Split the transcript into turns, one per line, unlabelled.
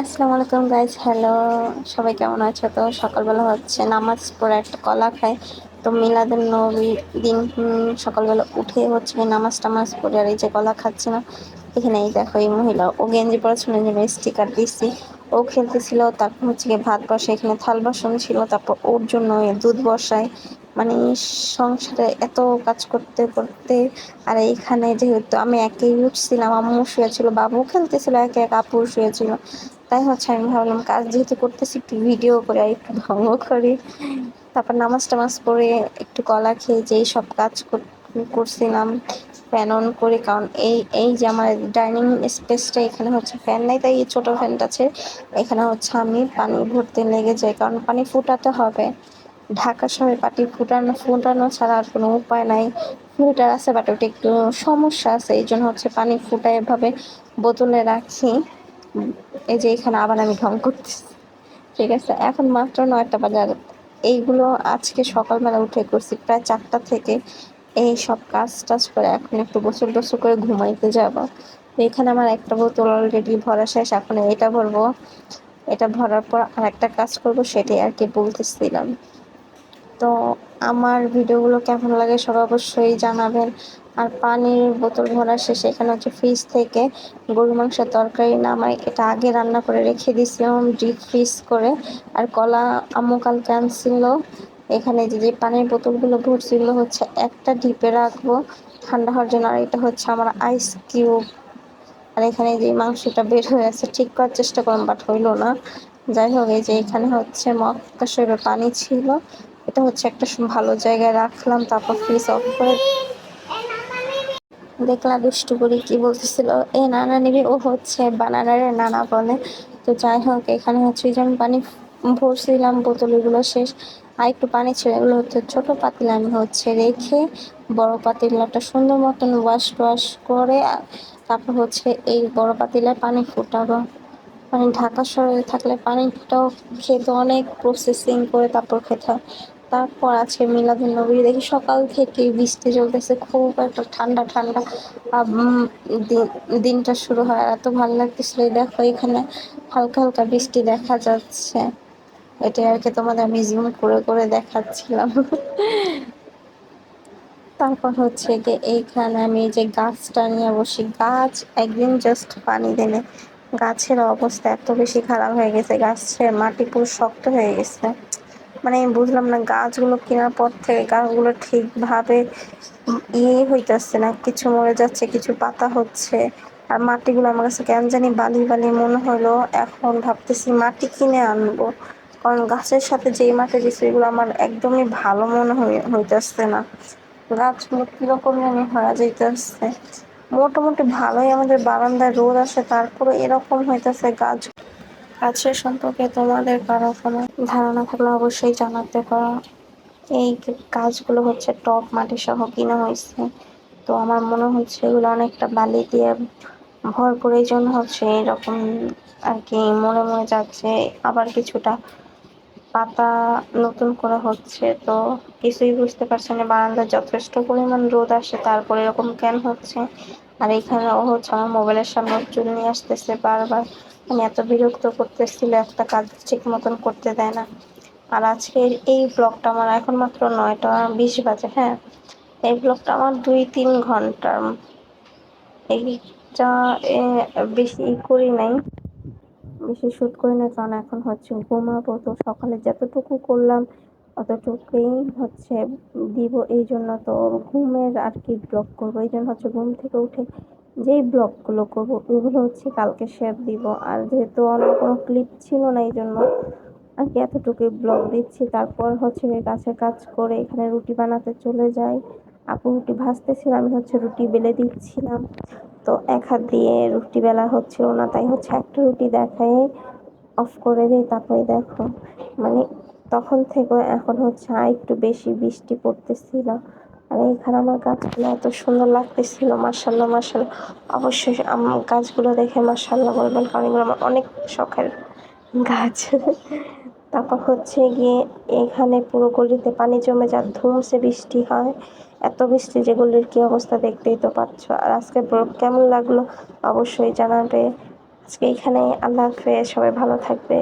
আসসালামু আলাইকুম guys, hello. সবাই কেমন আছো? তো সকালবেলা হচ্ছে নামাজ পড়ে একটা কলা খাই। তো মিলাদুন নবী দিন সকালবেলা উঠে হচ্ছে নামাজ টামাজ পড়ে আর এই যে কলা খাচ্ছি না। এখানে এই দেখো এই মহিলা, ও গেঞ্জি পড়াছিল জন্য স্টিকার দিচ্ছি। ও খেলতেছিল, তারপর হচ্ছে গিয়ে ভাত বসে, এখানে থাল বাসন ছিল, তারপর ওর জন্য দুধ বসায়। মানে সংসারে এত কাজ করতে করতে, আর এইখানে যেহেতু আমি একেই উঠছিলাম, আম্মু শুয়েছিল, বাবু খেলতেছিল, একে এক আপু শুয়েছিল। তাই হচ্ছে আমি ভাবলাম কাজ যেহেতু করতেছি একটু ভিডিও করে আর একটু ঢঙ্গ করি। তারপর নামাজ টামাজ পড়ে একটু কলা খেয়ে যেই সব কাজ করছিলাম ফ্যান অন করে, কারণ এই এই যে আমার ডাইনিং স্পেসটা, এখানে হচ্ছে ফ্যান নাই, তাই এই ছোটো ফ্যানটা আছে। এখানে হচ্ছে আমি পানি ভরতে লেগে যাই, কারণ পানি ফুটাতে হবে। ঢাকা শহরে পানি ফুটানো ছাড়া আর কোনো উপায় নাই। ফিল্টার আছে বাট ওটা একটু সমস্যা আছে, এই জন্য হচ্ছে পানি ফুটায় এভাবে বোতলে রাখি। এই যে এখানে আবার আমি ঢং করতেছি, ঠিক আছে। এখন মাত্র 9টা বাজার। এইগুলো আজকে সকালবেলা উঠে করছি প্রায় 4টা থেকে। এই সব কাজ টাজ করে এখন একটু গোসল টোসল করে ঘুমাইতে যাব। তো এখানে আমার একটা বোতল অলরেডি ভরা শেষ, এখন এটা ভরবো। এটা ভরার পর আর একটা কাজ করব, সেটাই আর কি বলতেছিলাম। তো আমার ভিডিওগুলো কেমন লাগে সবাই অবশ্যই জানাবেন। আর পানির বোতল ভরা শেষে এখানে হচ্ছে ফ্রিজ থেকে গরুর মাংসের তরকারি নামাই, এটা আগে রান্না করে রেখে দিয়েছিলাম ডিপ ফ্রিজ করে। আর কলা আম্মু কালকে আনছিল। এখানে যে পানির বোতলগুলো ভরছিল হচ্ছে একটা ডিপে রাখবো ঠান্ডা হওয়ার জন্য, আর এটা হচ্ছে আমার আইস কিউব। আর এখানে যে মাংসটা বের হয়ে আছে, ঠিক করার চেষ্টা করলাম বাট হইলো না। যাই হোক, এই যে এখানে হচ্ছে মক্কা শরীফের পানি ছিল, এটা হচ্ছে একটা ভালো জায়গায় রাখলাম। তারপর ফ্রিজ অফ করে দেখলাম দুষ্টু করে কি বলতেছিল, এ নানা নিবি, ও হচ্ছে বানানারে নানা বলে। তো যাই হোক, এখানে হচ্ছে যে আমি পানি ভরছিলাম, বোতলগুলো শেষ, আর একটু পানি ছিল, এগুলো হচ্ছে ছোট পাতিলে আমি হচ্ছে রেখে বড় পাতিলাটা সুন্দর মতন ওয়াশ করে তারপর হচ্ছে এই বড় পাতিলায় পানি ফুটাবো। মানে ঢাকা শহরে থাকলে পানিটাও খেতে অনেক প্রসেসিং করে তারপর খেতে হয়। তারপর আছে মিলাদুন্নবী, দেখি সকাল থেকে বৃষ্টি চলতেছে, খুব একটা ঠান্ডা ঠান্ডা দিনটা শুরু হয়, আর এত ভালো লাগতেছিল। দেখো এখানে হালকা হালকা বৃষ্টি দেখা যাচ্ছে, এটা আর কি তোমাদের আমি জুম করে করে দেখাচ্ছিলাম। তারপর হচ্ছে গিয়ে এইখানে আমি যে গাছটা নিয়ে বসি, গাছ একদিন জাস্ট পানি দিলে গাছের অবস্থা এত বেশি খারাপ হয়ে গেছে, গাছের মাটি পুরো শক্ত হয়ে গেছে। মানে আমি বুঝলাম না, গাছগুলো কেনার পর থেকে গাছগুলো ঠিকভাবে হইতেছে না, কিছু মরে যাচ্ছে, কিছু পাতা হচ্ছে। আর মাটিগুলো আমার কাছে কেন জানি বালি বালি মনে হলো। এখন ভাবতেছি মাটি কিনে আনবো, কারণ গাছের সাথে যেই মাটি দিচ্ছে এগুলো আমার একদমই ভালো মনে হইতেছে না। গাছ কিরকমই আমি হয়ে যাইতেছে। মোটামুটি ভালোই আমাদের বারান্দায় রোদ আসে, তারপরে এরকম হইতেছে। গাছের সম্পর্কে তোমাদের কারো কোনো ধারণা থাকলে অবশ্যই জানাতে পারো। এই গাছগুলো হচ্ছে টব মাটি সহ কিনা হয়েছে, তো আমার মনে হচ্ছে এগুলো অনেকটা বালি দিয়ে ভরপুর, এই জন্য হচ্ছে এরকম আর কি মরে মরে যাচ্ছে। আবার কিছুটা পাতা নতুন করে হচ্ছে, তো কিছুই বুঝতে পারছি না। বারান্দায় যথেষ্ট পরিমাণ রোদ আসে, তারপরে এরকম কেন হচ্ছে। আর এখানে ও হচ্ছে আমার মোবাইলের সামনে চুল নিয়ে আসতেছে বারবার, আমি এত বিরক্ত করতেছিল, একটা কাজ ঠিক মতন করতে দেয় না। আর আজকের এই ব্লগটা আমার এখন মাত্র 9টা 20 বাজে, হ্যাঁ। এই ব্লগটা আমার 2-3 ঘন্টার, এইটা বেশি করি নাই, বেশি শুট করি না, কারণ এখন হচ্ছে ঘুমাবো। তো সকালে যতটুকু করলাম অতটুকুই হচ্ছে দিব, এই জন্য তো ঘুমের আর কি ব্লগ করবো, এই জন্য হচ্ছে ঘুম থেকে উঠে যেই ব্লগগুলো করবো ওইগুলো হচ্ছে কালকে শেয়ার দিব। আর যেহেতু অন্য কোনো ক্লিপ ছিল না, এই জন্য আর কি এতটুকুই ব্লগ দিচ্ছি। তারপর হচ্ছে গাছের কাজ করে এখানে রুটি বানাতে চলে যাই। আপু রুটি ভাজতেছিল, আমি হচ্ছে রুটি বেলে দিচ্ছিলাম। তো এক হাত দিয়ে রুটি বেলা হচ্ছিল না, তাই হচ্ছে একটা রুটি দেখাই অফ করে দিই। তারপরে দেখো, মানে তখন থেকে এখন হচ্ছে একটু বেশি বৃষ্টি পড়তেছিল। আর এখানে আমার গাছগুলো এত সুন্দর লাগতেছিল, মাশাল্লাহ মাশাল্লাহ। অবশ্যই আমার গাছগুলো দেখে মাশাল্লাহ বলবেন, কারণ এগুলো আমার অনেক শখের গাছ। তারপর হচ্ছে গিয়ে এখানে পুরো গলিতে পানি জমে যায়, ধুমসে বৃষ্টি হয়, এত বৃষ্টি যে গলির কি অবস্থা দেখতেই তো পাচ্ছ। আর আজকে ব্লগ কেমন লাগলো অবশ্যই জানাবে। আজকে এইখানে, আল্লাহ হাফেজ, সবাই ভালো থাকবে।